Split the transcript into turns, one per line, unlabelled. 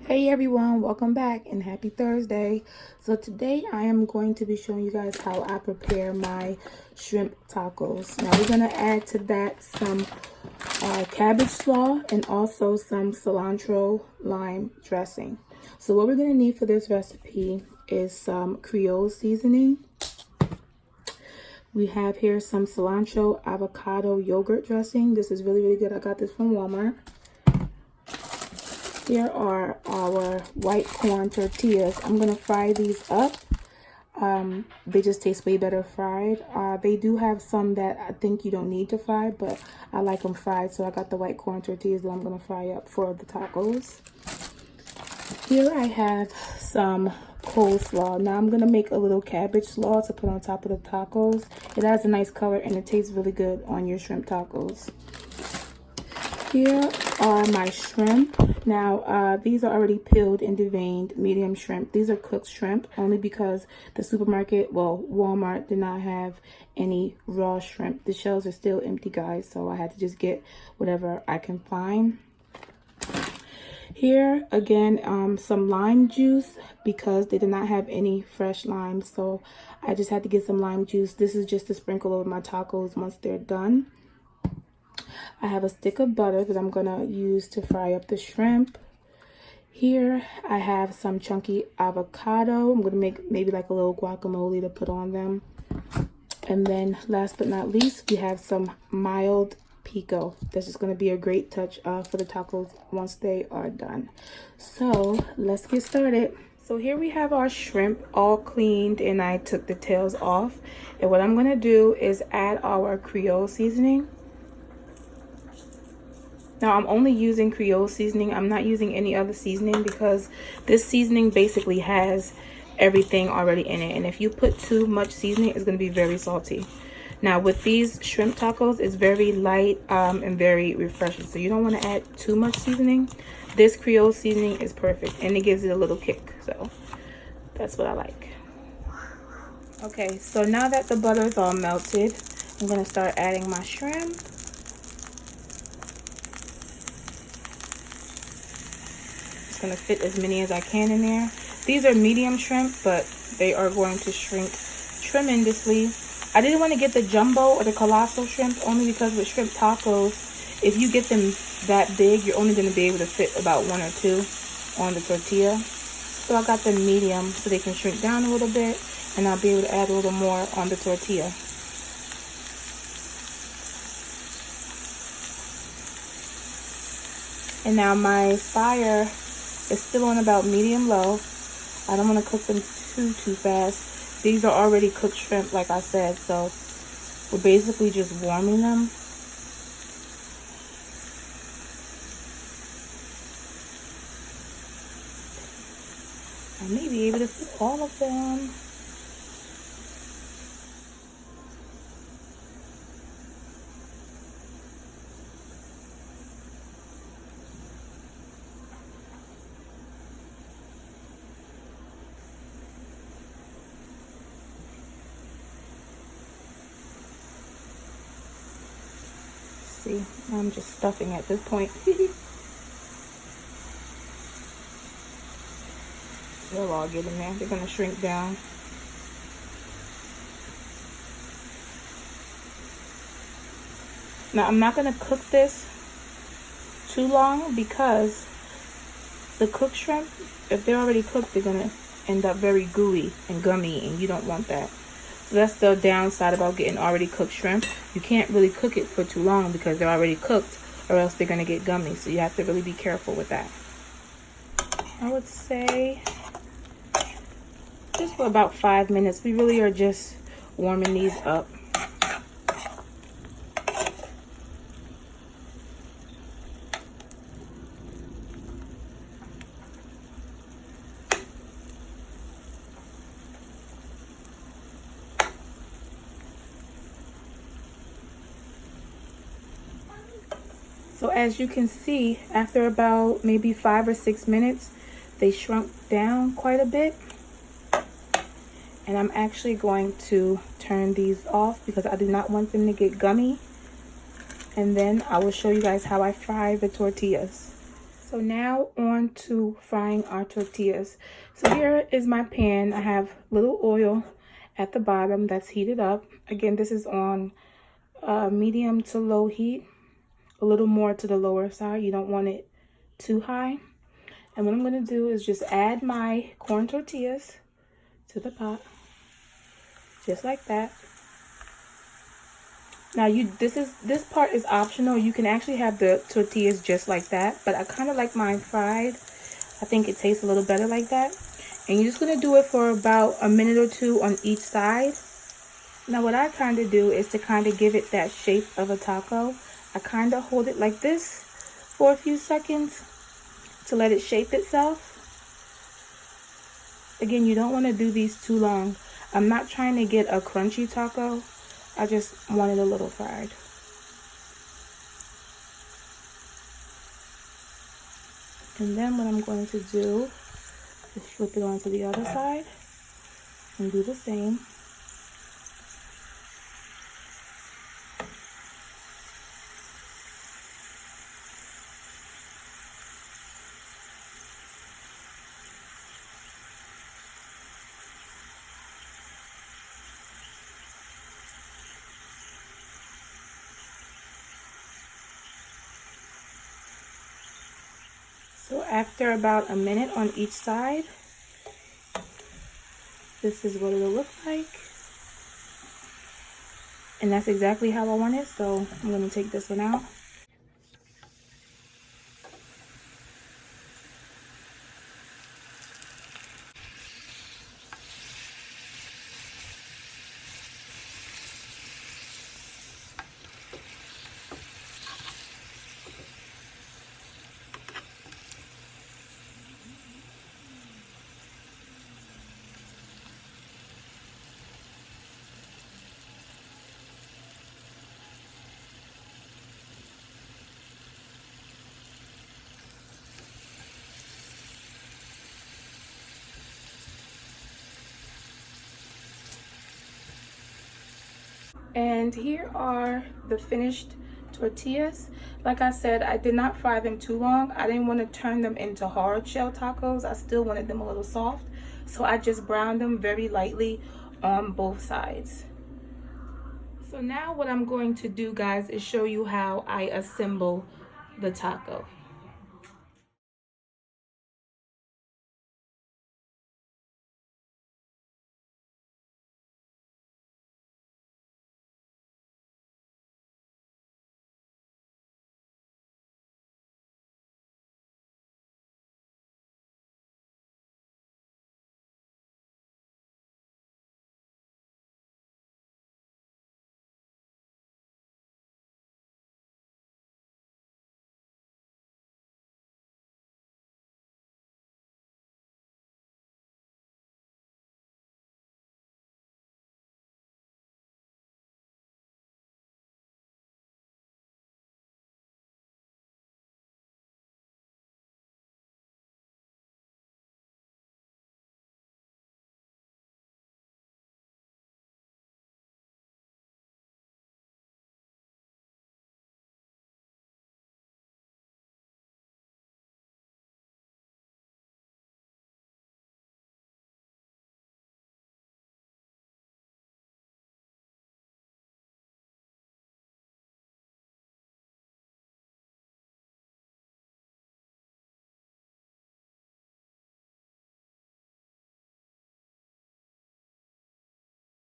Hey everyone, welcome back and happy Thursday. So today I am going to be showing you guys how I prepare my shrimp tacos. Now we're going to add to that some cabbage slaw and also some cilantro lime dressing. So what we're going to need for this recipe is some Creole seasoning. We have here some cilantro avocado yogurt dressing. This is really good. I got this from Walmart. Here are our white corn tortillas. I'm going to fry these up. They just taste way better fried. They do have some that I think you don't need to fry, but I like them fried. So I got the white corn tortillas that I'm going to fry up for the tacos. Here I have some coleslaw. Now I'm going to make a little cabbage slaw to put on top of the tacos. It has a nice color and it tastes really good on your shrimp tacos. Here are my shrimp. Now, these are already peeled and deveined medium shrimp. These are cooked shrimp only because the supermarket, well, Walmart did not have any raw shrimp. The shelves are still empty, guys, so I had to just get whatever I can find. Here, again, some lime juice because they did not have any fresh lime, so I just had to get some lime juice. This is just to sprinkle over my tacos once they're done. I have a stick of butter that I'm going to use to fry up the shrimp. Here I have some chunky avocado. I'm going to make maybe like a little guacamole to put on them. And then last but not least, we have some mild pico. This is going to be a great touch for the tacos once they are done. So let's get started. So here we have our shrimp all cleaned and I took the tails off. And what I'm going to do is add our Creole seasoning. Now I'm only using Creole seasoning. I'm not using any other seasoning because this seasoning basically has everything already in it. And if you put too much seasoning, it's going to be very salty. Now with these shrimp tacos, it's very light and very refreshing. So you don't want to add too much seasoning. This Creole seasoning is perfect and it gives it a little kick. So that's what I like. Okay, so now that the butter is all melted, I'm going to start adding my shrimp. Going to fit as many as I can in there. These are medium shrimp, but they are going to shrink tremendously. I didn't want to get the jumbo or the colossal shrimp only because with shrimp tacos, if you get them that big, you're only going to be able to fit about one or two on the tortilla. So I got them medium so they can shrink down a little bit and I'll be able to add a little more on the tortilla. And now my fire is still on about medium low. I don't want to cook them too fast. These are already cooked shrimp, like I said, so we're basically just warming them. I may be able to fit all of them. See, I'm just stuffing at this point. They'll all get in there. They're going to shrink down. Now, I'm not going to cook this too long because the cooked shrimp, if they're already cooked, they're going to end up very gooey and gummy, and you don't want that. So that's the downside about getting already cooked shrimp. You can't really cook it for too long because they're already cooked or else they're going to get gummy. So you have to really be careful with that. I would say just for about 5 minutes. We really are just warming these up. So as you can see, after about maybe 5 or 6 minutes, they shrunk down quite a bit. And I'm actually going to turn these off because I do not want them to get gummy. And then I will show you guys how I fry the tortillas. So now on to frying our tortillas. So here is my pan. I have little oil at the bottom that's heated up. Again, this is on medium to low heat, a little more to the lower side. You don't want it too high. And what I'm going to do is just add my corn tortillas to the pot, just like that. Now this part is optional. You can actually have the tortillas just like that, but I kind of like mine fried. I think it tastes a little better like that. And you're just going to do it for about a minute or two on each side. Now what I kind of do is to kind of give it that shape of a taco. I kind of hold it like this for a few seconds to let it shape itself. Again, you don't want to do these too long. I'm not trying to get a crunchy taco. I just want it a little fried. And then what I'm going to do is flip it onto the other side and do the same. So after about a minute on each side, this is what it'll look like. And that's exactly how I want it, so I'm going to take this one out. And here are the finished tortillas. Like I said, I did not fry them too long. I didn't want to turn them into hard shell tacos. I still wanted them a little soft. So I just browned them very lightly on both sides. So now what I'm going to do, guys, is show you how I assemble the taco.